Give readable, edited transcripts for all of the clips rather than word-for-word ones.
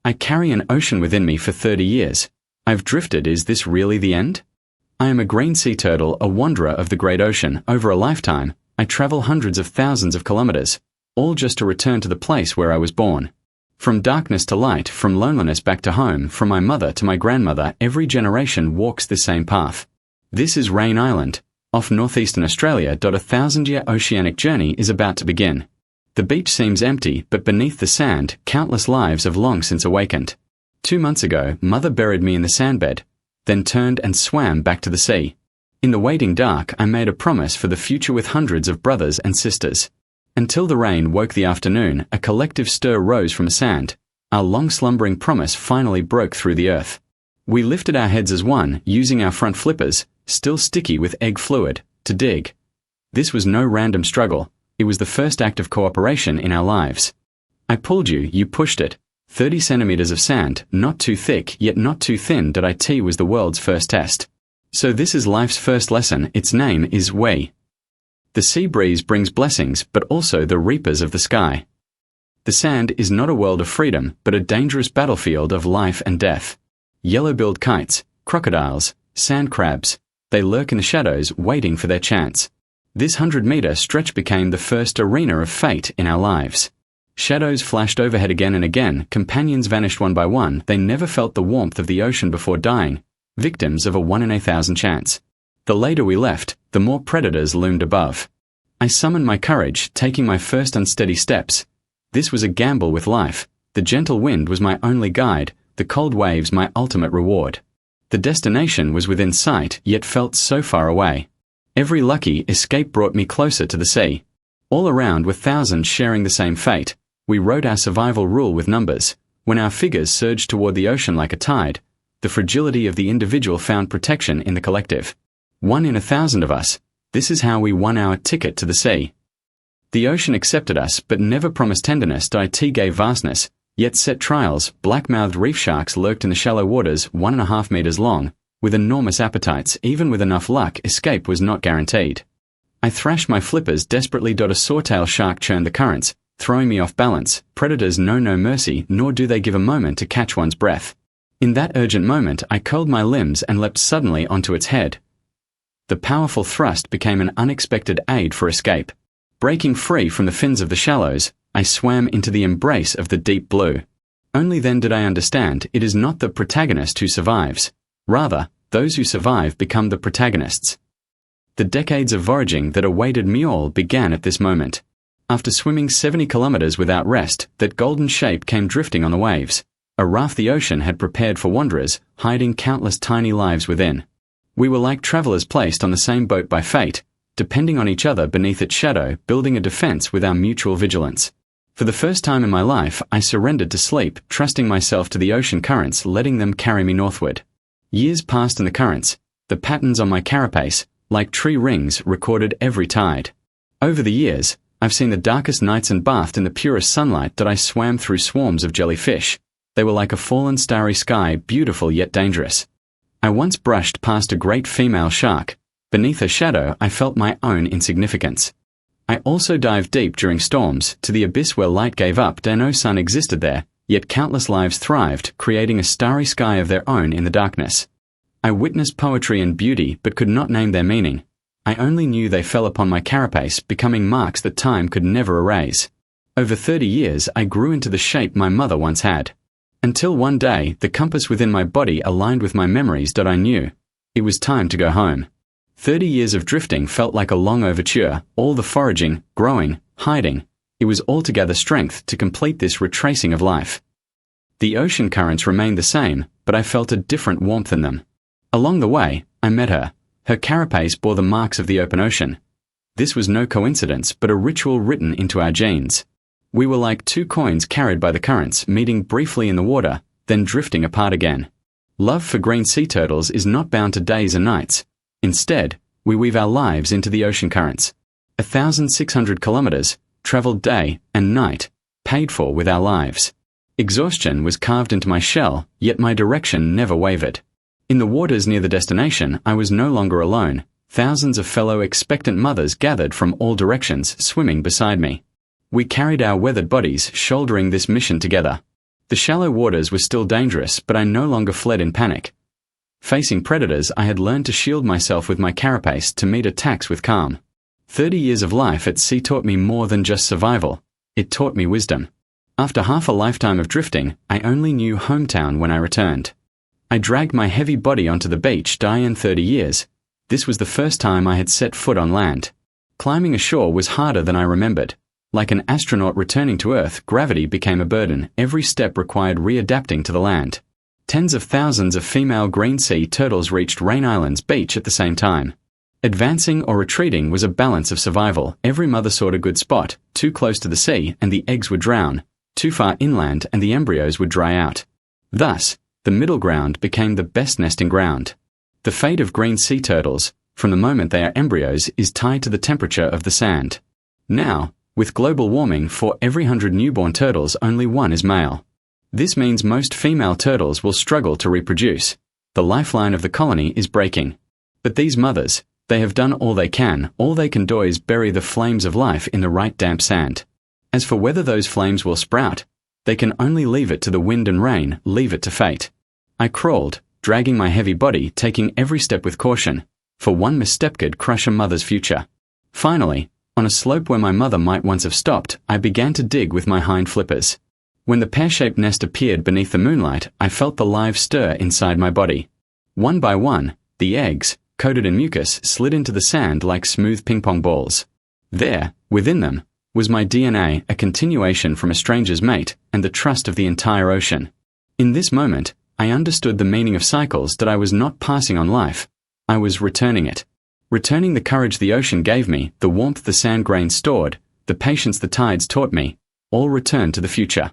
I carry an ocean within me for 30 years. I've drifted. Is this really the end? I am a green sea turtle, a wanderer of the great ocean. Over a lifetime, I travel hundreds of thousands of kilometers, all just to return to the place where I was born. From darkness to light, from loneliness back to home, from my mother to my grandmother, every generation walks the same path. This is Rain Island, off northeastern Australia. A 1,000-year oceanic journey is about to begin. The beach seems empty, but beneath the sand, countless lives have long since awakened. 2 months ago, Mother buried me in the sandbed, then turned and swam back to the sea. In the waiting dark, I made a promise for the future with hundreds of brothers and sisters. Until the rain woke the afternoon, a collective stir rose from the sand. Our long-slumbering promise finally broke through the earth. We lifted our heads as one, using our front flippers, still sticky with egg fluid, to dig. This was no random struggle. It was the first act of cooperation in our lives. I pulled you, you pushed it. 30 centimeters of sand, not too thick, yet not too thin. It was the world's first test. So this is life's first lesson. Its name is we. The sea breeze brings blessings, but also the reapers of the sky. The sand is not a world of freedom, but a dangerous battlefield of life and death. Yellow-billed kites, crocodiles, sand crabs, they lurk in the shadows waiting for their chance. This 100-meter stretch became the first arena of fate in our lives. Shadows flashed overhead again and again, companions vanished one by one. They never felt the warmth of the ocean before dying, victims of a 1 in 1,000 chance. The later we left, the more predators loomed above. I summoned my courage, taking my first unsteady steps. This was a gamble with life. The gentle wind was my only guide, the cold waves my ultimate reward. The destination was within sight, yet felt so far away. Every lucky escape brought me closer to the sea. All around were thousands sharing the same fate. We wrote our survival rule with numbers. When our figures surged toward the ocean like a tide, the fragility of the individual found protection in the collective. 1 in 1,000 of us. This is how we won our ticket to the sea. The ocean accepted us, but never promised tenderness. It gave vastness, yet set trials. Black-mouthed reef sharks lurked in the shallow waters, 1.5 meters long, with enormous appetites. Even with enough luck, escape was not guaranteed. I thrashed my flippers desperately. A swordtail shark churned the currents, throwing me off balance. Predators know no mercy, nor do they give a moment to catch one's breath. In that urgent moment, I curled my limbs and leapt suddenly onto its head. The powerful thrust became an unexpected aid for escape. Breaking free from the fins of the shallows, I swam into the embrace of the deep blue. Only then did I understand it is not the protagonist who survives. Rather, those who survive become the protagonists. The decades of voyaging that awaited me all began at this moment. After swimming 70 kilometers without rest, that golden shape came drifting on the waves. A raft the ocean had prepared for wanderers, hiding countless tiny lives within. We were like travelers placed on the same boat by fate, depending on each other beneath its shadow, building a defense with our mutual vigilance. For the first time in my life, I surrendered to sleep, trusting myself to the ocean currents, letting them carry me northward. Years passed in the currents. The patterns on my carapace, like tree rings, recorded every tide. Over the years, I've seen the darkest nights and bathed in the purest sunlight. I swam through swarms of jellyfish. They were like a fallen starry sky, beautiful yet dangerous. I once brushed past a great female shark. Beneath her shadow, I felt my own insignificance. I also dived deep during storms, to the abyss where light gave up. No sun existed there, yet countless lives thrived, creating a starry sky of their own in the darkness. I witnessed poetry and beauty, but could not name their meaning. I only knew they fell upon my carapace, becoming marks that time could never erase. Over 30 years, I grew into the shape my mother once had. Until one day, the compass within my body aligned with my memories. I knew it was time to go home. 30 years of drifting felt like a long overture, all the foraging, growing, hiding. It was all to gather strength to complete this retracing of life. The ocean currents remained the same, but I felt a different warmth in them. Along the way, I met her. Her carapace bore the marks of the open ocean. This was no coincidence, but a ritual written into our genes. We were like two coins carried by the currents, meeting briefly in the water, then drifting apart again. Love for green sea turtles is not bound to days and nights. Instead, we weave our lives into the ocean currents. 1,600 kilometers, traveled day and night, paid for with our lives. Exhaustion was carved into my shell, yet my direction never wavered. In the waters near the destination, I was no longer alone. Thousands of fellow expectant mothers gathered from all directions, swimming beside me. We carried our weathered bodies, shouldering this mission together. The shallow waters were still dangerous, but I no longer fled in panic. Facing predators, I had learned to shield myself with my carapace to meet attacks with calm. 30 years of life at sea taught me more than just survival. It taught me wisdom. After half a lifetime of drifting, I only knew hometown when I returned. I dragged my heavy body onto the beach, in 30 years. This was the first time I had set foot on land. Climbing ashore was harder than I remembered. Like an astronaut returning to Earth, gravity became a burden. Every step required readapting to the land. Tens of thousands of female green sea turtles reached Rain Island's beach at the same time. Advancing or retreating was a balance of survival. Every mother sought a good spot. Too close to the sea, and the eggs would drown. Too far inland, and the embryos would dry out. Thus, the middle ground became the best nesting ground. The fate of green sea turtles, from the moment they are embryos, is tied to the temperature of the sand. Now, with global warming, for every 100 newborn turtles, only one is male. This means most female turtles will struggle to reproduce. The lifeline of the colony is breaking. But these mothers, they have done all they can. All they can do is bury the flames of life in the right damp sand. As for whether those flames will sprout, they can only leave it to the wind and rain, leave it to fate. I crawled, dragging my heavy body, taking every step with caution, for one misstep could crush a mother's future. Finally, on a slope where my mother might once have stopped, I began to dig with my hind flippers. When the pear-shaped nest appeared beneath the moonlight, I felt the live stir inside my body. One by one, the eggs, coated in mucus, slid into the sand like smooth ping-pong balls. There, within them, was my DNA, a continuation from a stranger's mate, and the trust of the entire ocean. In this moment, I understood the meaning of cycles, that I was not passing on life. I was returning it. Returning the courage the ocean gave me, the warmth the sand grains stored, the patience the tides taught me, all returned to the future.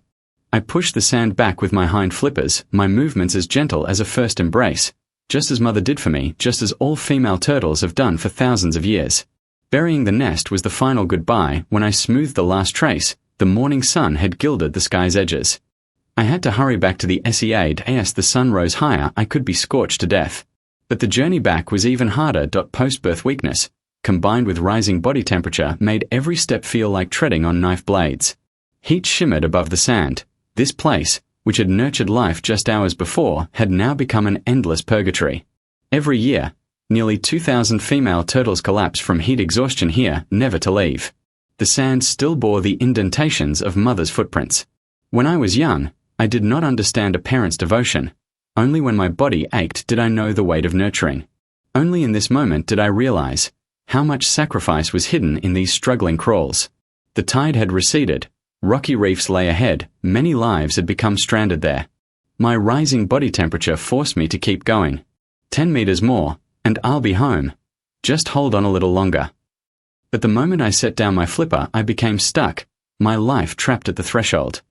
I pushed the sand back with my hind flippers, my movements as gentle as a first embrace, just as mother did for me, just as all female turtles have done for thousands of years. Burying the nest was the final goodbye. When I smoothed the last trace, the morning sun had gilded the sky's edges. I had to hurry back to the SEA as the sun rose higher. I could be scorched to death. But the journey back was even harder. Post-birth weakness, combined with rising body temperature, made every step feel like treading on knife blades. Heat shimmered above the sand. This place, which had nurtured life just hours before, had now become an endless purgatory. Every year, nearly 2,000 female turtles collapse from heat exhaustion here, never to leave. The sand still bore the indentations of mother's footprints. When I was young, I did not understand a parent's devotion. Only when my body ached did I know the weight of nurturing. Only in this moment did I realize how much sacrifice was hidden in these struggling crawls. The tide had receded. Rocky reefs lay ahead. Many lives had become stranded there. My rising body temperature forced me to keep going. 10 meters more, and I'll be home. Just hold on a little longer. But the moment I set down my flipper, I became stuck, my life trapped at the threshold.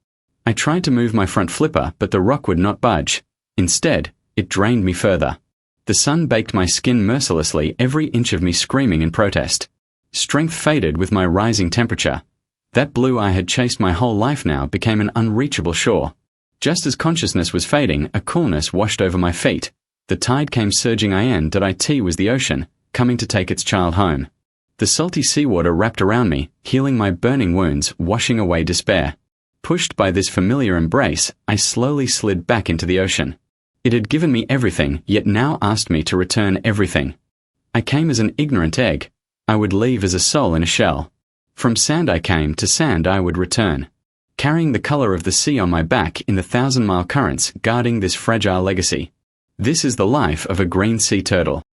I tried to move my front flipper, but the rock would not budge. Instead, it drained me further. The sun baked my skin mercilessly, every inch of me screaming in protest. Strength faded with my rising temperature. That blue I had chased my whole life now became an unreachable shore. Just as consciousness was fading, a coolness washed over my feet. The tide came surging it was the ocean, coming to take its child home. The salty seawater wrapped around me, healing my burning wounds, washing away despair. Pushed by this familiar embrace, I slowly slid back into the ocean. It had given me everything, yet now asked me to return everything. I came as an ignorant egg. I would leave as a soul in a shell. From sand I came, to sand I would return. Carrying the color of the sea on my back in the 1,000-mile currents, guarding this fragile legacy. This is the life of a green sea turtle.